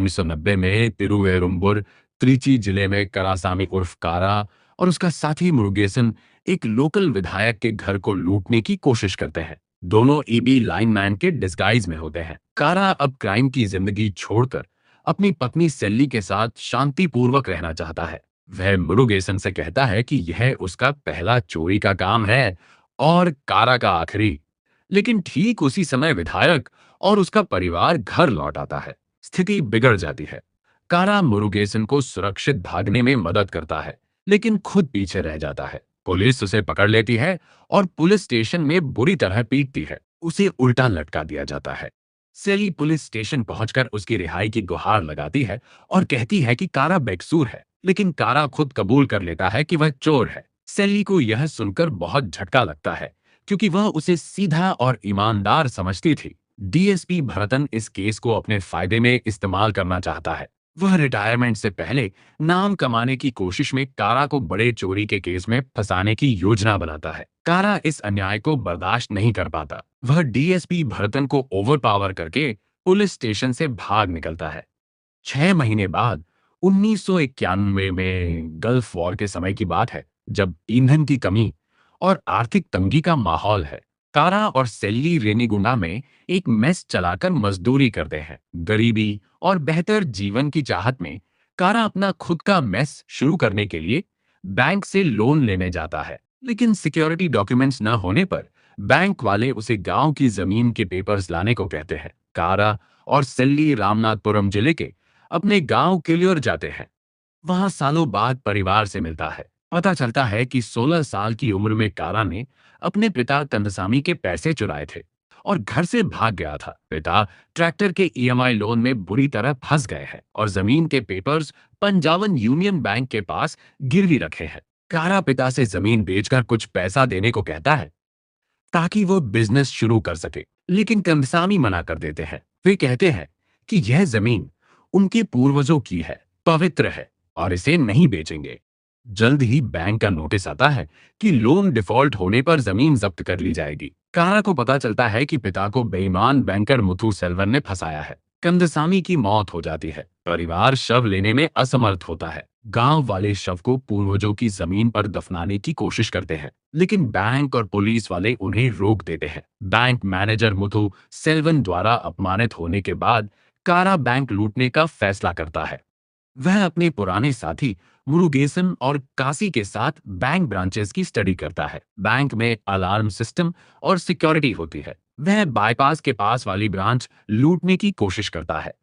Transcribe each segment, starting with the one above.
1990 में तिरुवेरुम्बुर, त्रिची जिले में करासामी उर्फ कारा और उसका साथी मुरुगेसन एक लोकल विधायक के घर को लूटने की कोशिश करते हैं। दोनों ईबी लाइनमैन के डिस्गाइज में होते हैं। कारा अब क्राइम की जिंदगी छोड़कर अपनी पत्नी सेल्ली के साथ शांतिपूर्वक रहना चाहता है। वह मुरुगेसन से कहता है कि यह उसका पहला चोरी का काम है और कारा का आखिरी। लेकिन ठीक उसी समय विधायक और उसका परिवार घर लौट आता है। स्थिति बिगड़ जाती है। कारा मुरुगेसन को सुरक्षित भागने में मदद करता है, लेकिन खुद पीछे रह जाता है। पुलिस उसे पकड़ लेती है और पुलिस स्टेशन में बुरी तरह पीटती है। उसे उल्टा लटका दिया जाता है। सेली पुलिस स्टेशन पहुंचकर उसकी रिहाई की गुहार लगाती है और कहती है कि कारा बेकसूर है, लेकिन कारा खुद कबूल कर लेता है कि वह चोर है। सेली को यह सुनकर बहुत झटका लगता है, क्योंकि वह उसे सीधा और ईमानदार समझती थी। डीएसपी भरतन इस केस को अपने फायदे में इस्तेमाल करना चाहता है। वह रिटायरमेंट से पहले नाम कमाने की कोशिश में कारा को बड़े चोरी के केस में फंसाने की योजना बनाता है। कारा इस अन्याय को बर्दाश्त नहीं कर पाता। वह डीएसपी भरतन को ओवरपावर करके पुलिस स्टेशन से भाग निकलता है। 6 महीने बाद 1991 में गल्फ वॉर के समय की बात है, जब ईंधन की कमी और आर्थिक तंगी का माहौल है। कारा और सेल्ली रेनीगुंडा में एक मेस चलाकर मजदूरी करते हैं। गरीबी और बेहतर जीवन की चाहत में कारा अपना खुद का मेस शुरू करने के लिए बैंक से लोन लेने जाता है, लेकिन सिक्योरिटी डॉक्यूमेंट्स न होने पर बैंक वाले उसे गांव की जमीन के पेपर्स लाने को कहते हैं। कारा और सेल्ली रामनाथपुरम जिले के अपने गांव किलियर जाते हैं। वहां सालों बाद परिवार से मिलता है। पता चलता है कि 16 साल की उम्र में कारा ने अपने पिता कंदसामी के पैसे चुराए थे और घर से भाग गया था। पिता ट्रैक्टर के ईएमआई लोन में बुरी तरह फंस गए हैं और जमीन के पेपर्स पंजाबन यूनियन बैंक के पास गिरवी रखे हैं। कारा पिता से जमीन बेचकर कुछ पैसा देने को कहता है ताकि वो बिजनेस शुरू कर सके, लेकिन कंदसामी मना कर देते हैं। वे कहते हैं कि यह जमीन उनके पूर्वजों की है, पवित्र है और इसे नहीं बेचेंगे। जल्द ही बैंक का नोटिस आता है कि लोन डिफॉल्ट होने पर जमीन जब्त कर ली जाएगी। कारा को पता चलता है कि पिता को बेईमान बैंकर मुथु सेल्वन ने फंसाया है। कंदसामी की मौत हो जाती है। परिवार शव लेने में असमर्थ होता है। गांव वाले शव को पूर्वजों की जमीन पर दफनाने की कोशिश करते हैं, लेकिन बैंक और पुलिस वाले उन्हें रोक देते हैं। बैंक मैनेजर मुथु सेल्वन द्वारा अपमानित होने के बाद कारा बैंक लूटने का फैसला करता है। वह अपने पुराने साथी मुरुगेसन और कासी के साथ बैंक ब्रांचेस की स्टडी करता है। बैंक में अलार्म सिस्टम और सिक्योरिटी होती है। वह बाईपास के पास वाली ब्रांच लूटने की कोशिश करता है,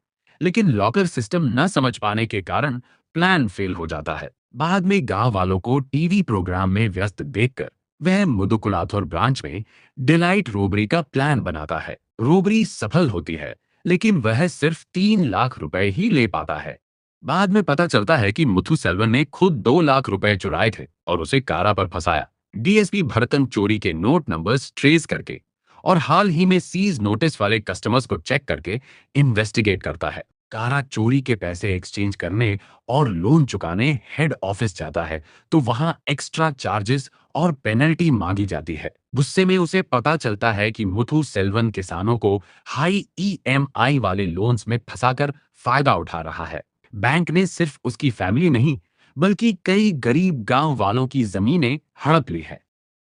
लेकिन लॉकर सिस्टम न समझ पाने के कारण प्लान फेल हो जाता है। बाद में गांव वालों को टीवी प्रोग्राम में व्यस्त देखकर वह मुदुकुलाथुर ब्रांच में डिलाइट रोबरी का प्लान बनाता है। रोबरी सफल होती है, लेकिन वह सिर्फ 3 लाख रुपए ही ले पाता है। बाद में पता चलता है कि मुथु सेल्वन ने खुद 2 लाख रुपए चुराए थे और उसे कारा पर फंसाया। डीएसपी भरतन चोरी के नोट नंबर्स ट्रेस करके और हाल ही में सीज नोटिस वाले कस्टमर्स को चेक करके इन्वेस्टिगेट करता है। कारा चोरी के पैसे एक्सचेंज करने और लोन चुकाने हेड ऑफिस जाता है, तो वहां एक्स्ट्रा चार्जेस और पेनल्टी मांगी जाती है। गुस्से में उसे पता चलता है कि मुथु सेल्वन किसानों को हाई ईएमआई वाले लोन्स में फंसाकर फायदा उठा रहा है। बैंक ने सिर्फ उसकी फैमिली नहीं, बल्कि कई गरीब गांव वालों की जमीनें हड़प ली है।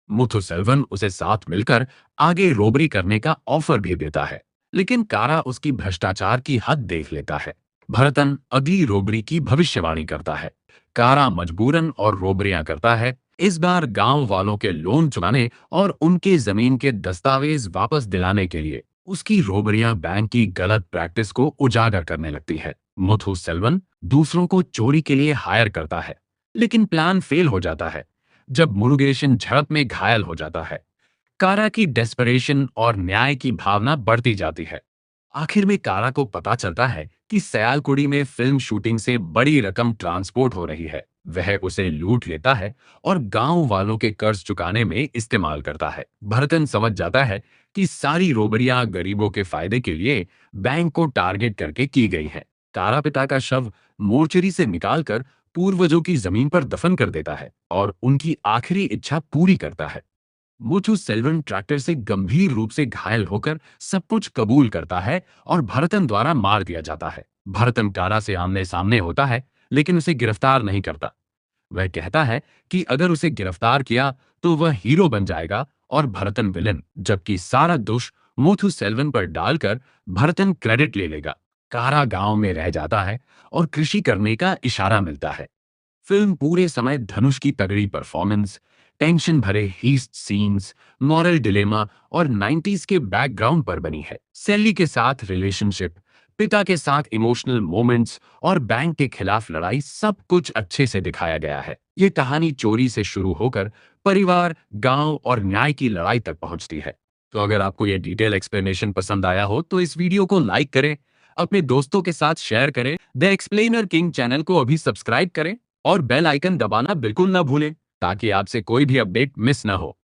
मुथु सेल्वन उसे साथ मिलकर आगे रोबरी करने का ऑफर भी देता है, लेकिन कारा उसकी भ्रष्टाचार की हद देख लेता है। भरतन अगली रोबरी की भविष्यवाणी करता है। कारा मजबूरन और रोबरियां करता है, इस बार गांव वालों के लोन चुकाने और उनके जमीन के दस्तावेज वापस दिलाने के लिए। उसकी रोबरियां बैंक की गलत प्रैक्टिस को उजागर करने लगती है। मुथु सेल्वन दूसरों को चोरी के लिए हायर करता है, लेकिन प्लान फेल हो जाता है जब मुरुगेशन झड़प में घायल हो जाता है। कारा की डेस्परेशन और न्याय की भावना बढ़ती जाती है। आखिर में कारा को पता चलता है कि सयालकुड़ी में फिल्म शूटिंग से बड़ी रकम ट्रांसपोर्ट हो रही है। वह उसे लूट लेता है और गांव वालों के कर्ज चुकाने में इस्तेमाल करता है। भरतन समझ जाता है कि सारी रोबरियां गरीबों के फायदे के लिए बैंक को टारगेट करके की गई हैं। कारा पिता का शव मोर्चरी से निकालकर पूर्वजों की जमीन पर दफन कर देता है और उनकी आखिरी इच्छा पूरी करता है। मुथु सेल्वन ट्रैक्टर से गंभीर रूप से घायल होकर सब कुछ कबूल करता है और भरतन द्वारा मार दिया जाता है। भरतन कारा से आमने सामने होता है, लेकिन उसे गिरफ्तार नहीं करता। वह कहता है कि अगर उसे गिरफ्तार किया तो वह हीरो बन जाएगा और भरतन विलन, जबकि सारा दोष मोथु सेल्वन पर डालकर भरतन क्रेडिट ले लेगा। कारा गांव में रह जाता है और कृषि करने का इशारा मिलता है। फिल्म पूरे समय धनुष की तगड़ी परफॉर्मेंस, टेंशन भरे हीस्ट सीन्स, मॉरल डिलेमा और 90s के बैकग्राउंड पर बनी है। सैली के साथ रिलेशनशिप, पिता के साथ इमोशनल मोमेंट्स और बैंक के खिलाफ लड़ाई, सब कुछ अच्छे से दिखाया गया है। ये कहानी चोरी से शुरू होकर परिवार, गांव और न्याय की लड़ाई तक पहुंचती है। तो अगर आपको यह डिटेल एक्सप्लेनेशन पसंद आया हो तो इस वीडियो को लाइक करें, अपने दोस्तों के साथ शेयर करें, द एक्सप्लेनर किंग चैनल को अभी सब्सक्राइब करें और बेल आइकन दबाना बिल्कुल ना भूलें ताकि आपसे कोई भी अपडेट मिस ना हो।